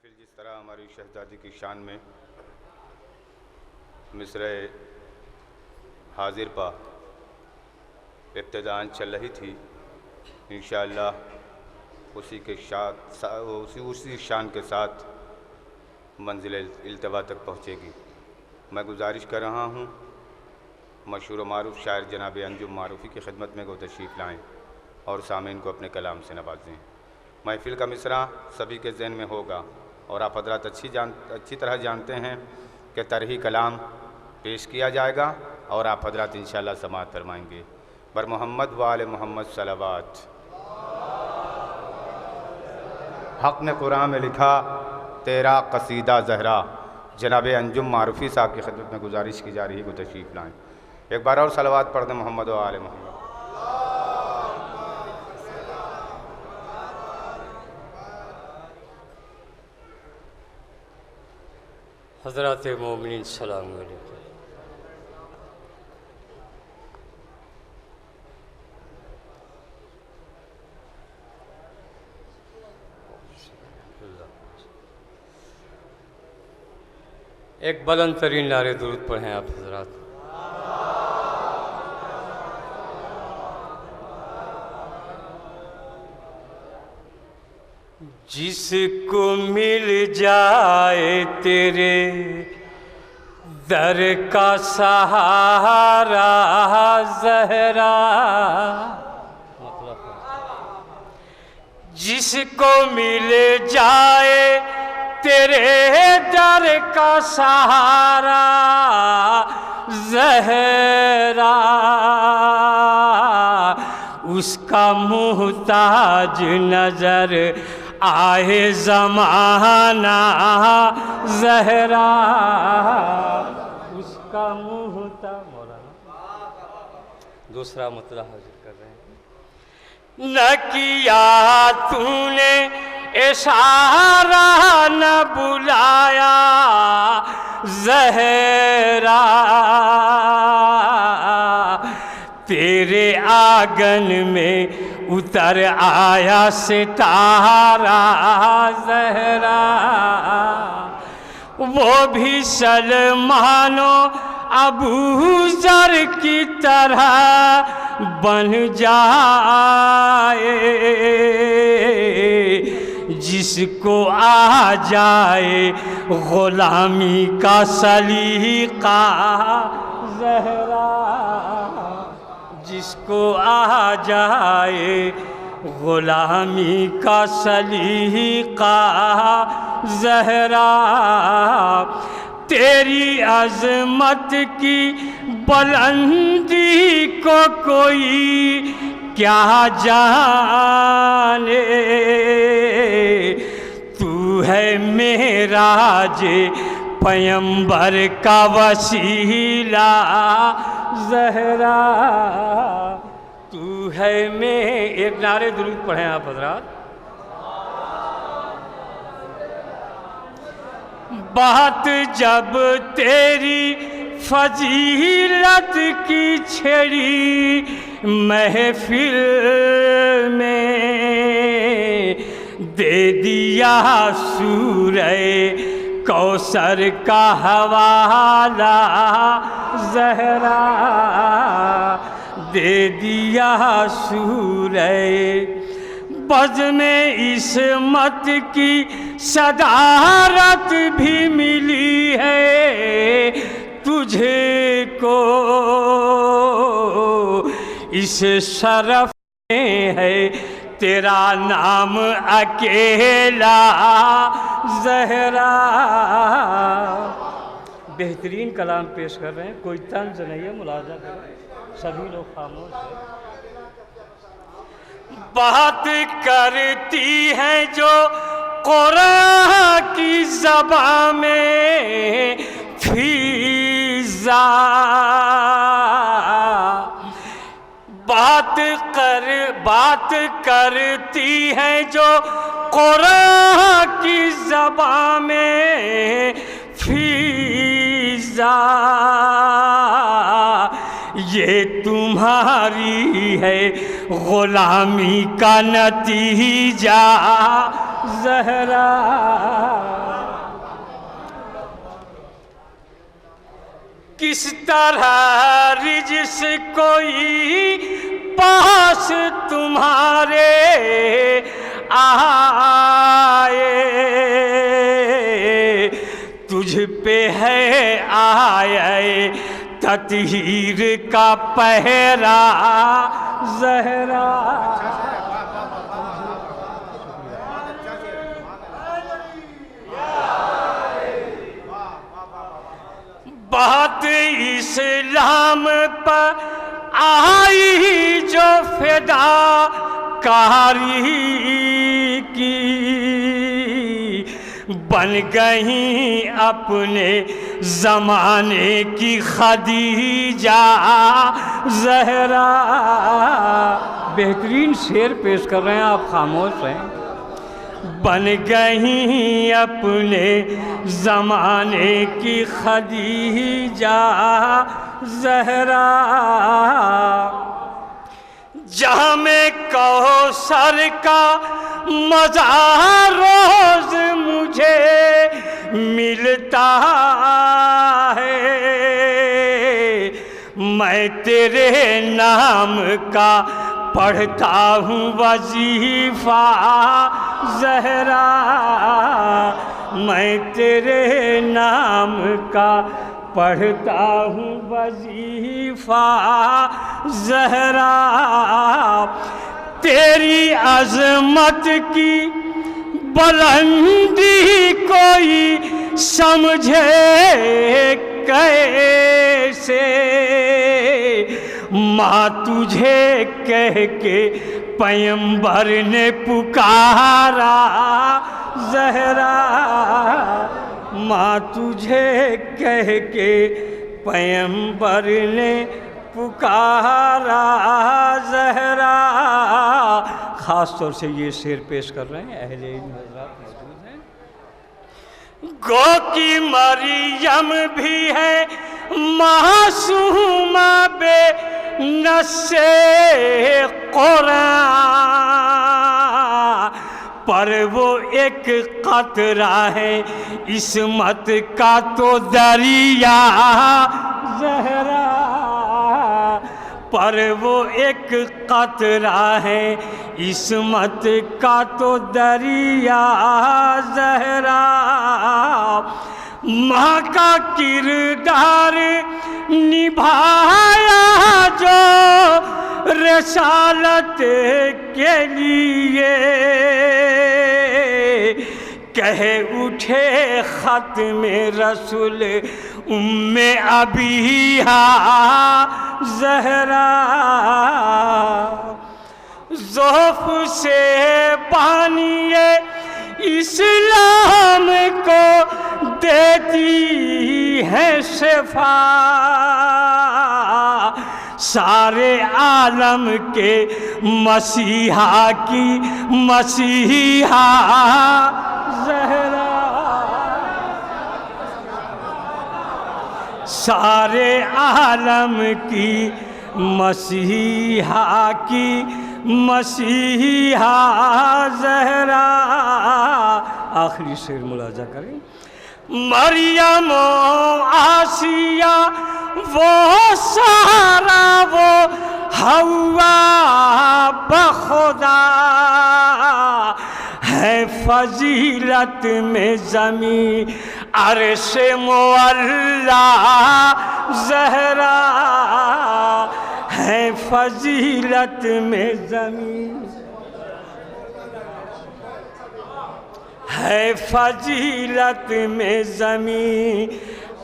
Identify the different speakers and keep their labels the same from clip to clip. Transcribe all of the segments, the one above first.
Speaker 1: محفل جس طرح ہماری شہزادی کی شان میں مصرع حاضر پا ابتداءً چل رہی تھی، انشاءاللہ اسی شان کے ساتھ منزل التوا تک پہنچے گی۔ میں گزارش کر رہا ہوں مشہور و معروف شاعر جناب انجم معروفی کی خدمت میں وہ تشریف لائیں اور سامعین کو اپنے کلام سے نوازیں۔ محفل کا مصرع سبھی کے ذہن میں ہوگا اور آپ حضرات اچھی طرح جانتے ہیں کہ طرحی کلام پیش کیا جائے گا اور آپ حضرات انشاءاللہ سماعت فرمائیں گے۔ بر محمد و آل محمد صلوات۔ حق نے قرآن میں لکھا تیرا قصیدہ زہرا، جناب انجم معروفی صاحب کی خدمت میں گزارش کی جا رہی ہے کہ تشریف لائیں۔ ایک بار اور صلوات پڑھ دیں محمد و آل محمد۔
Speaker 2: حضرات مومنین السلام علیکم۔ ایک بلند ترین نعرے درود پڑھیں آپ حضرات۔ جس کو مل جائے تیرے در کا سہارا زہرا، جس کو مل جائے تیرے در کا سہارا زہرا، اس کا محتاج نظر آئے زمانہ زہرا، اس کا محتاج۔ مولانا دوسرا مطلع حاضر کر رہے ہیں۔ نہ کیا تو نے اشارہ نہ بلایا زہرا، تیرے آنگن میں اتر آیا ستارہ زہرا، وہ بھی سلمان و ابو ذر کی طرح بن جائے، جس کو آ جائے غلامی کا سلیقہ زہرا، جس کو آ جائے غلامی کا سلیقہ زہرا، تیری عظمت کی بلندی کو کوئی کیا جانے، تو ہے معراج پیمبر کا وسیلہ زہرا، تو ہے میں۔ ایک نعرے درود پڑھیں آپ حضرات۔ بات جب تیری فضیلت کی چھڑی محفل میں، دے دیا سورہ کوثر کا حوالہ زہرا، دے دیا سورہ بزم عصمت کی صدارت بھی ملی ہے تجھے کو، اس شرف میں ہے تیرا نام اکیلا زہرا۔ بہترین کلام پیش کر رہے ہیں، کوئی طنز نہیں ہے، ملاحظہ کریں، سبھی لوگ خاموش ہیں۔ بات کرتی ہیں جو قرآن کی زبان میں فیضا، بات کرتی ہیں جو قرآن کی زبان میں فیضا، یہ تمہاری ہے غلامی کا نتیجہ زہرا کس طرح رجس کوئی پاس تمہارے آئے، تجھ پہ ہے آئے تطہیر کا پہرا زہرا۔ بات اسلام پر آئی جو فدا کاری کی، بن گئیں اپنے زمانے کی خدیجہ زہرا۔ بہترین شعر پیش کر رہے ہیں آپ، خاموش ہیں۔ بن گئیں اپنے زمانے کی خدیجہ زہرا، جام کوثر کا مزہ روز مجھے ملتا ہے، میں تیرے نام کا پڑھتا ہوں وظیفہ زہرا، میں تیرے نام کا پڑھتا ہوں وظیفہ زہرا۔ تیری عظمت کی بلندی کوئی سمجھے کیسے، ماں تجھے کہہ کے پیمبر نے پکارا زہرا، ماں تجھے کہہ کے پیمبر نے پکارا زہرا۔ خاص طور سے یہ شعر پیش کر رہے ہیں اہل علم حضرات موجود ہیں۔ گو کی مریم بھی ہے معصومہ بے نص قرآن، پر وہ ایک قطرہ ہے عصمت کا تو دریا زہرا، پر وہ ایک قطرہ ہے عصمت کا تو دریا زہرا۔ ماں کا کردار نبھایا جو رسالت کے لیے، کہہ اٹھے ختم رسول ام ابیہا زہرا، ذوف سے بانی اسلام کو دیتی ہے شفا، سارے عالم کے مسیحا کی مسیحا زہرا، سارے عالم کی مسیحا کی مسیحا زہرا۔ آخری شعر ملاحظہ کریں۔ مریم و آسیہ وہ سارا وہ حوا بخدا، ہے فضیلت میں زمین عرش معلا زہرا، ہے فضیلت میں زمین، ہے فضیلت میں زمین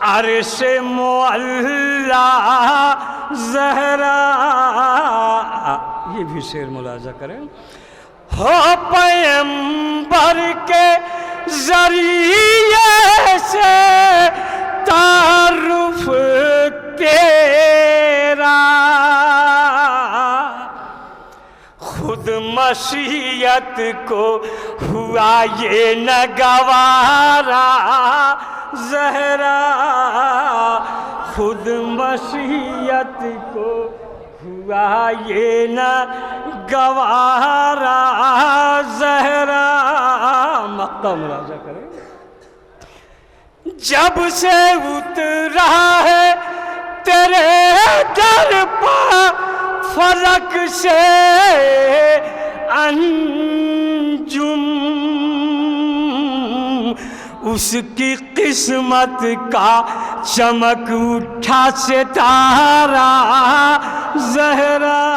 Speaker 2: عرش معلا زہرا۔ یہ بھی شعر ملاحظہ کریں۔ ہو پیمبر کے ذریعے سے تعارف تیرا، خود مشیت کو ہوا یہ نہ گوارا زہرا، خود مشیت کو ہوا یہ نہ گوارا زہرا۔ مقطع ملاحظہ کریں۔ جب سے اترا ہے تیرے در پا فلک سے انجم، اس کی قسمت کا چمک اٹھا ستارہ زہرا۔